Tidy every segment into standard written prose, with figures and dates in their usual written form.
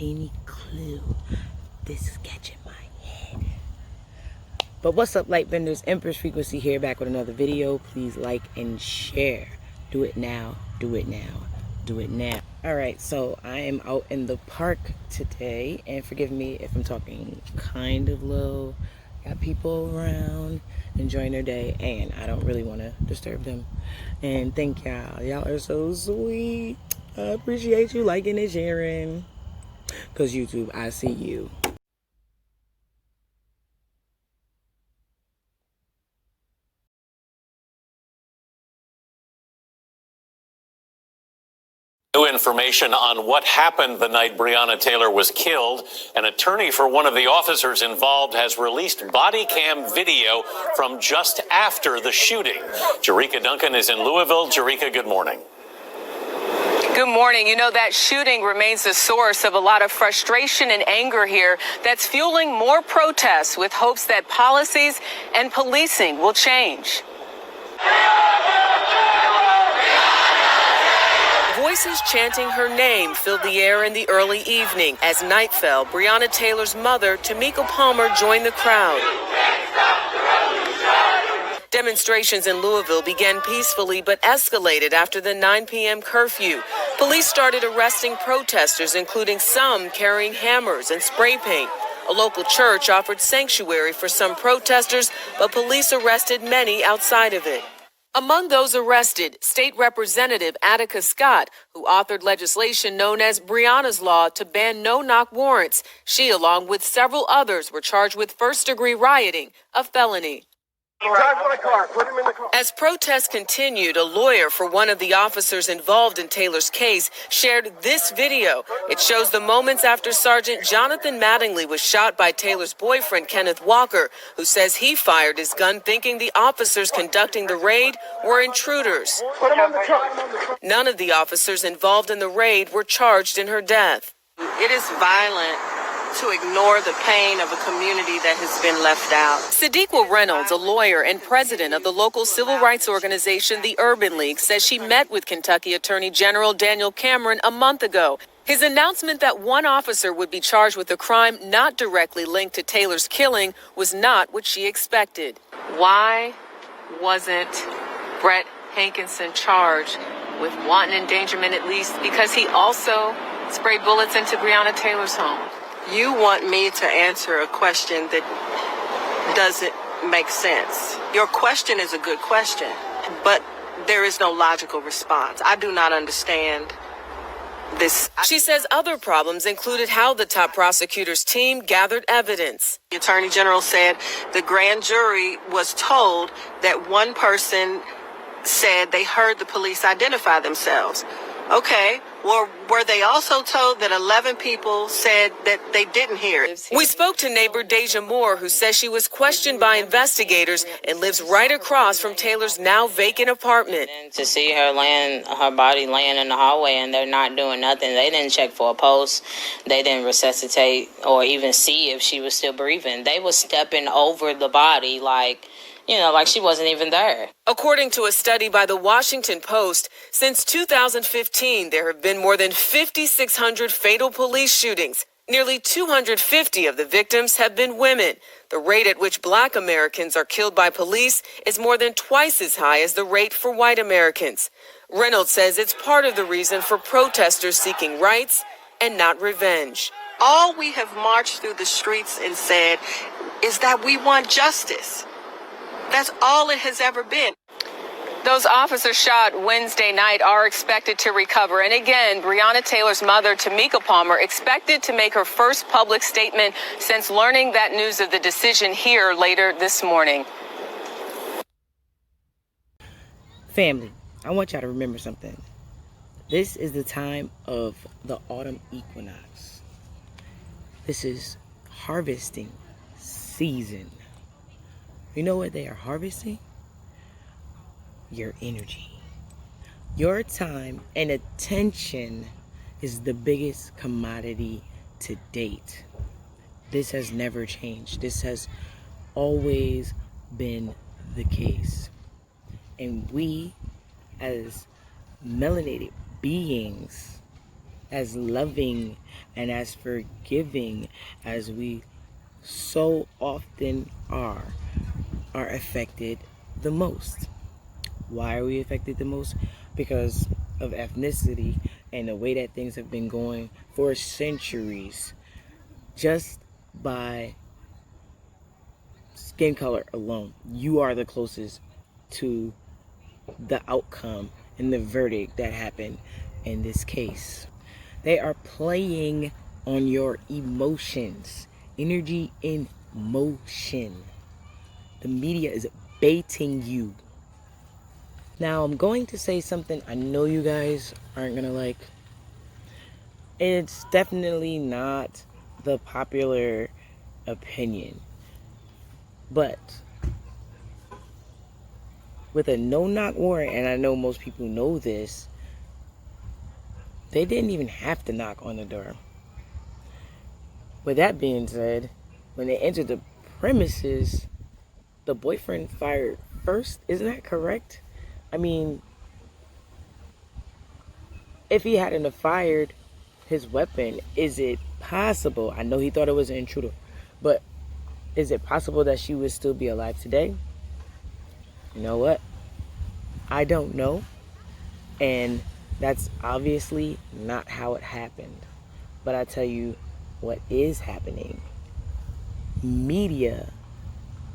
any clue. This is catching my head. But what's up, light benders? Empress Frequency here, back with another video. Please like and share. Do it now. Do it now. Do it now. Alright, so I am out in the park today, and forgive me if I'm talking kind of low. Got people around enjoying their day, and I don't really want to disturb them. And thank y'all. Y'all are so sweet. I appreciate you liking and sharing. Because YouTube, I see you. New information on what happened the night Breonna Taylor was killed. An attorney for one of the officers involved has released body cam video from just after the shooting. Jerika Duncan is in Louisville. Jerika, good morning. Good morning. You know, that shooting remains the source of a lot of frustration and anger here that's fueling more protests with hopes that policies and policing will change. Voices chanting her name filled the air in the early evening. As night fell, Breonna Taylor's mother, Tamika Palmer, joined the crowd. Demonstrations in Louisville began peacefully but escalated after the 9 p.m. curfew. Police started arresting protesters, including some carrying hammers and spray paint. A local church offered sanctuary for some protesters, but police arrested many outside of it. Among those arrested, State Representative Attica Scott, who authored legislation known as Breonna's Law to ban no-knock warrants. She, along with several others, were charged with first-degree rioting, a felony. Drive my car. Put him in the car. As protests continued, a lawyer for one of the officers involved in Taylor's case shared this video. It shows the moments after Sergeant Jonathan Mattingly was shot by Taylor's boyfriend, Kenneth Walker, who says he fired his gun thinking the officers conducting the raid were intruders. Put him on the truck. None of the officers involved in the raid were charged in her death. It is violent to ignore the pain of a community that has been left out. Sadiqa Reynolds, a lawyer and president of the local civil rights organization, the Urban League, says she met with Kentucky Attorney General Daniel Cameron a month ago. His announcement that one officer would be charged with a crime not directly linked to Taylor's killing was not what she expected. Why wasn't Brett Hankinson charged with wanton endangerment at least? Because he also sprayed bullets into Breonna Taylor's home. You want me to answer a question that doesn't make sense. Your question is a good question, but there is no logical response. I do not understand this. She says other problems included how the top prosecutor's team gathered evidence. The Attorney General said the grand jury was told that one person said they heard the police identify themselves. Okay, well, were they also told that 11 people said that they didn't hear it? We spoke to neighbor Deja Moore, who says she was questioned by investigators and lives right across from Taylor's now vacant apartment. To see her her body laying in the hallway, and they're not doing nothing. They didn't check for a pulse. They didn't resuscitate or even see if she was still breathing. They were stepping over the body like she wasn't even there. According to a study by the Washington Post, since 2015, there have been more than 5,600 fatal police shootings. Nearly 250 of the victims have been women. The rate at which Black Americans are killed by police is more than twice as high as the rate for white Americans. Reynolds says it's part of the reason for protesters seeking rights and not revenge. All we have marched through the streets and said is that we want justice. That's all it has ever been. Those officers shot Wednesday night are expected to recover. And again, Breonna Taylor's mother, Tamika Palmer, expected to make her first public statement since learning that news of the decision here later this morning. Family, I want y'all to remember something. This is the time of the autumn equinox. This is harvesting season. You know what they are harvesting? Your energy. Your time and attention is the biggest commodity to date. This has never changed. This has always been the case. And we, as melanated beings, as loving and as forgiving as we so often are affected the most. Why are we affected the most? Because of ethnicity and the way that things have been going for centuries. Just by skin color alone, you are the closest to the outcome and the verdict that happened in this case. They are playing on your emotions, energy in motion. The media is baiting you. Now, I'm going to say something I know you guys aren't gonna like. It's definitely not the popular opinion, but with a no-knock warrant, and I know most people know this, they didn't even have to knock on the door. With that being said, when they entered the premises, the boyfriend fired first. Isn't that correct? I mean, if he hadn't have fired his weapon, is it possible? I know he thought it was an intruder, but is it possible that she would still be alive today? You know what? I don't know. And that's obviously not how it happened. But I tell you what is happening. Media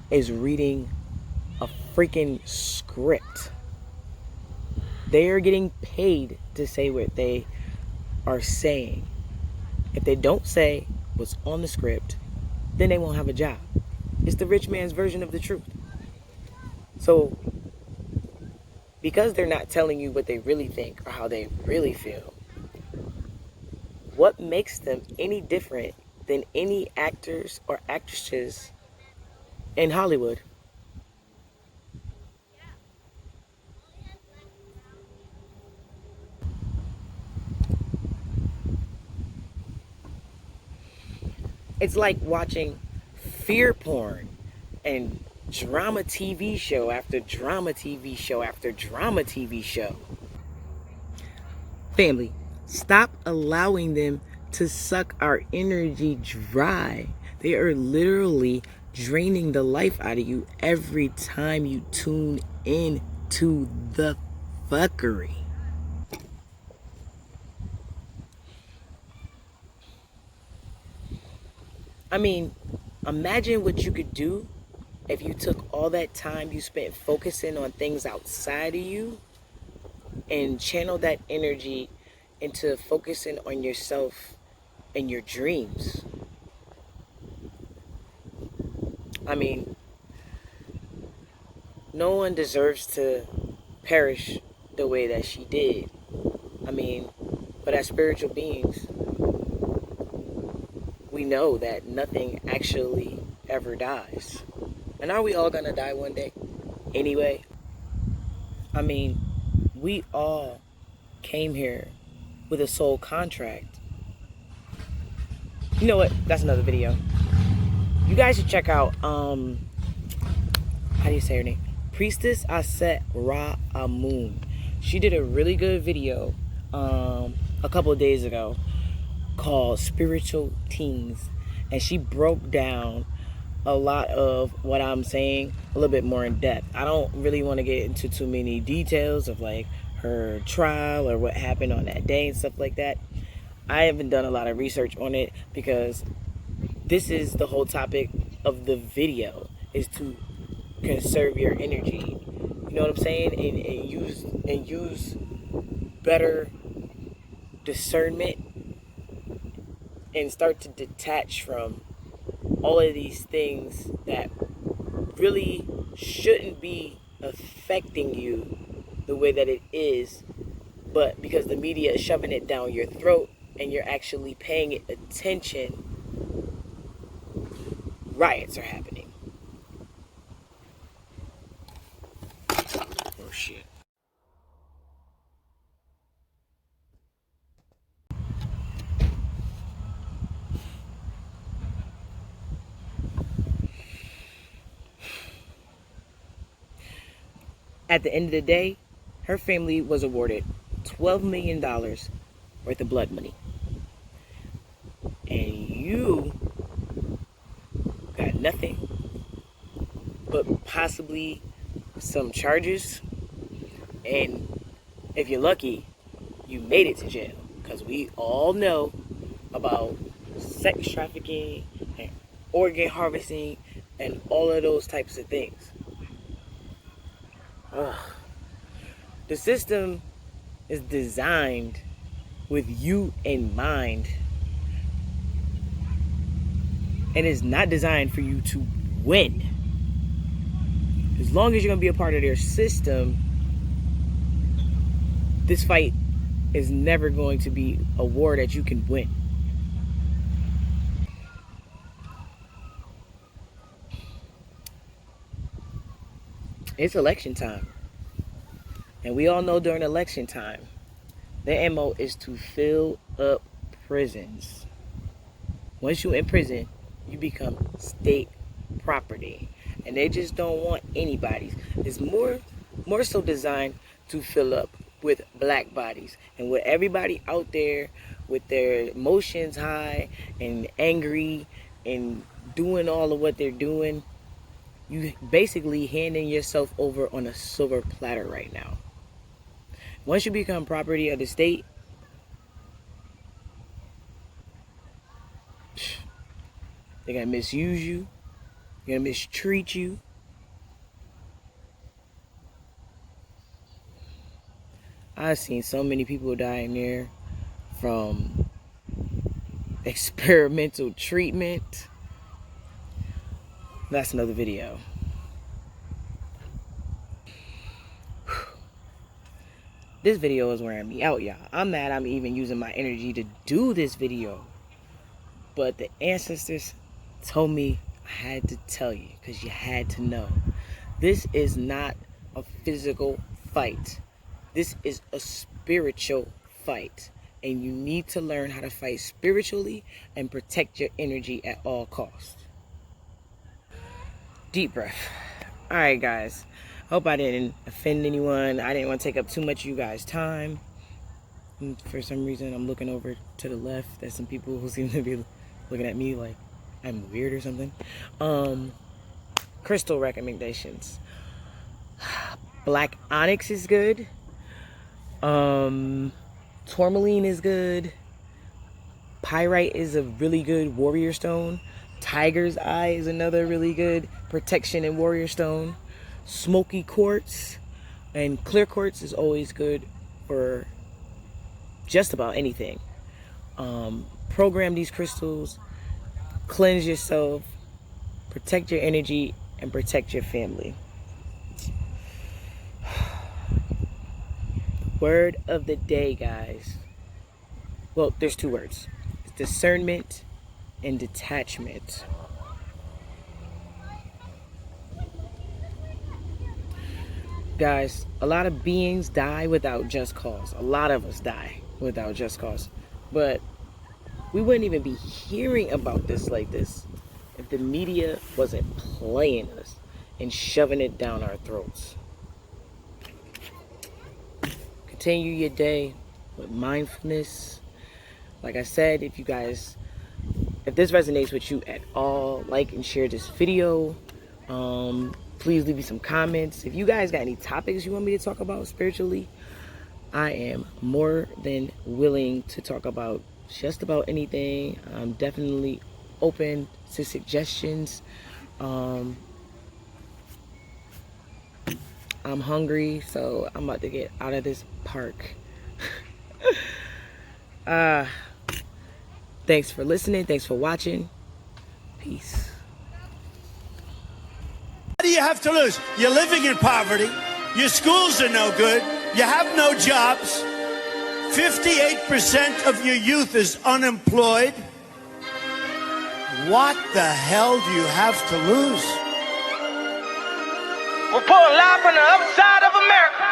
is reading a freaking script. They are getting paid to say what they are saying. If they don't say what's on the script, then they won't have a job. It's the rich man's version of the truth. So, because they're not telling you what they really think or how they really feel, what makes them any different than any actors or actresses in Hollywood? It's like watching fear porn and drama TV show after drama TV show after drama TV show. Family, stop allowing them to suck our energy dry. They are literally draining the life out of you every time you tune in to the fuckery. I mean, imagine what you could do if you took all that time you spent focusing on things outside of you and channeled that energy into focusing on yourself and your dreams. I mean, no one deserves to perish the way that she did. I mean, but as spiritual beings, we know that nothing actually ever dies. And are we all gonna die one day? Anyway, I mean, we all came here with a soul contract. You know what? That's another video. You guys should check out, how do you say her name? Priestess Aset Ra Amun. She did a really good video a couple of days ago called Spiritual Teens, and she broke down a lot of what I'm saying a little bit more in depth. I don't really want to get into too many details of like her trial or what happened on that day and stuff like that. I haven't done a lot of research on it because this is the whole topic of the video, is to conserve your energy. You know what I'm saying? And use better discernment and start to detach from all of these things that really shouldn't be affecting you the way that it is, but because the media is shoving it down your throat and you're actually paying it attention, riots are happening. Oh shit. At the end of the day, her family was awarded $12 million worth of blood money. And you got nothing but possibly some charges. And if you're lucky, you made it to jail. Because we all know about sex trafficking and organ harvesting and all of those types of things. Ugh. The system is designed with you in mind, and it's not designed for you to win. As long as you're going to be a part of their system, this fight is never going to be a war that you can win. It's election time. And we all know during election time, the MO is to fill up prisons. Once you're in prison, you become state property. And they just don't want anybody's. It's more so designed to fill up with black bodies. And with everybody out there with their emotions high and angry and doing all of what they're doing, you basically handing yourself over on a silver platter right now. Once you become property of the state, they're going to misuse you. They're going to mistreat you. I've seen so many people die in there from experimental treatment. That's another video. This video is wearing me out, y'all. I'm mad I'm even using my energy to do this video. But the ancestors told me I had to tell you, because you had to know. This is not a physical fight. This is a spiritual fight. And you need to learn how to fight spiritually and protect your energy at all costs. Deep breath. Alright, guys. Hope I didn't offend anyone. I didn't want to take up too much of you guys' time. And for some reason, I'm looking over to the left. There's some people who seem to be looking at me like I'm weird or something. Crystal recommendations. Black onyx is good. Tourmaline is good. Pyrite is a really good warrior stone. Tiger's eye is another really good protection and warrior stone. Smoky quartz and clear quartz is always good for just about anything. Program these crystals, cleanse yourself, protect your energy, and protect your family. Word of the day, guys. Well, there's two words. It's discernment and detachment. Guys, a lot of beings die without just cause. A lot of us die without just cause. But we wouldn't even be hearing about this like this if the media wasn't playing us and shoving it down our throats. Continue your day with mindfulness. Like I said, if this resonates with you at all, like and share this video. Please leave me some comments. If you guys got any topics you want me to talk about spiritually, I am more than willing to talk about just about anything. I'm definitely open to suggestions. I'm hungry, so I'm about to get out of this park. Thanks for listening. Thanks for watching. Peace. What do you have to lose? You're living in poverty. Your schools are no good. You have no jobs. 58% of your youth is unemployed. What the hell do you have to lose? We're pulling live from the upside of America.